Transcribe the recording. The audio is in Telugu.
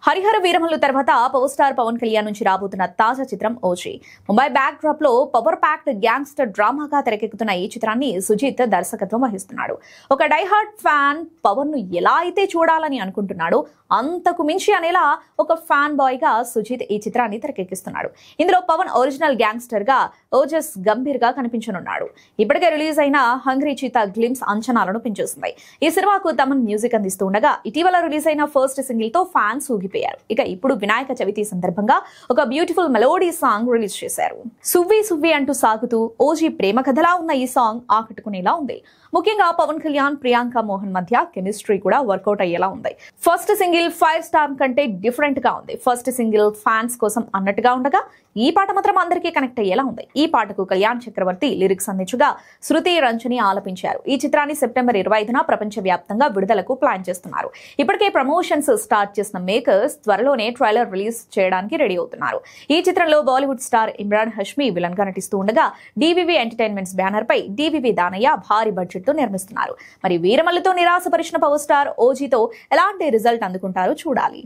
హరిహర వీరమల్లు తర్వాత పవర్ స్టార్ పవన్ కళ్యాణ్ నుంచి రాబోతున్న తాజా చిత్రం ఓజీ. ముంబై బ్యాక్ డ్రాప్ లో పవర్ ప్యాక్డ్ గ్యాంగ్స్టర్ డ్రామాగా తెరకెక్కుతున్న ఈ చిత్రాన్ని సుజిత్ దర్శకత్వం వహిస్తున్నాడు. ఒక డైహార్డ్ ఫ్యాన్ పవన్ ను ఎలా అయితే చూడాలని అనుకుంటున్నాడో అంతకు మించి అనేలా ఒక ఫ్యాన్ బాయ్ గా సుజిత్ ఈ చిత్రాన్ని తెరకెక్కిస్తున్నాడు. ఇందులో పవన్ ఒరిజినల్ గ్యాంగ్స్టర్ గా ఓజస్ గంభీర్ గా కనిపించనున్నాడు. ఇప్పటికే రిలీజ్ అయిన హంగ్రీ చీతా గ్లిమ్స్ అంచనాలను పెంచేస్తుంది. ఈ సినిమాకు తమన్ మ్యూజిక్ అందిస్తూ ఉండగా ఇటీవల రిలీజ్ అయిన ఫస్ట్ సింగిల్ తో ఫ్యాన్స్ ఊగిపోయారు. ఇక ఇప్పుడు వినాయక చవితి సందర్భంగా ఒక బ్యూటిఫుల్ మెలోడీ సాంగ్ రిలీజ్ చేశారు. సువ్వి సువ్వి అంటూ సాగుతూ ఓజీ ప్రేమ కథలా ఉన్న ఈ సాంగ్ ఆకట్టుకునేలా ఉంది. ముఖ్యంగా పవన్ కళ్యాణ్, ప్రియాంక మోహన్ మధ్య కెమిస్ట్రీ కూడా వర్కౌట్ అయ్యేలా ఉంది. ఫస్ట్ సింగిల్ 5 స్టార్ కంటే డిఫరెంట్ గా ఉంది. ఫస్ట్ సింగిల్ ఫ్యాన్స్ కోసం అన్నట్టుగా ఉండగా ఈ పాట మాత్రం అందరికీ కనెక్ట్ అయ్యేలా ఉంది. ఈ పాటకు కళ్యాణ్ చక్రవర్తి లిరిక్స్ అందించగా శృతి రంజని ఆలపించారు. ఈ చిత్రాన్ని సెప్టెంబర్ 25న ప్రపంచ వ్యాప్తంగా విడుదలకు ప్లాన్ చేస్తున్నారు. ఇప్పటికే ప్రమోషన్స్ స్టార్ట్ చేసిన మేకర్స్ త్వరలోనే ట్రైలర్ రిలీజ్ చేయడానికి రెడీ అవుతున్నారు. ఈ చిత్రంలో బాలీవుడ్ స్టార్ ఇమ్రాన్ హష్మీ విలన్ గా నటిస్తూ ఉండగా డివివి ఎంటర్టైన్మెంట్స్ బ్యానర్ పై డివివి దానయ్య భారీ బడ్జెట్ తో నిర్మిస్తున్నారు. మరి వీరమల్లుతో నిరాశపరిచిన పవర్ స్టార్ ఓజీతో ఎలాంటి రిజల్ట్ అందుకుంటారో చూడాలి.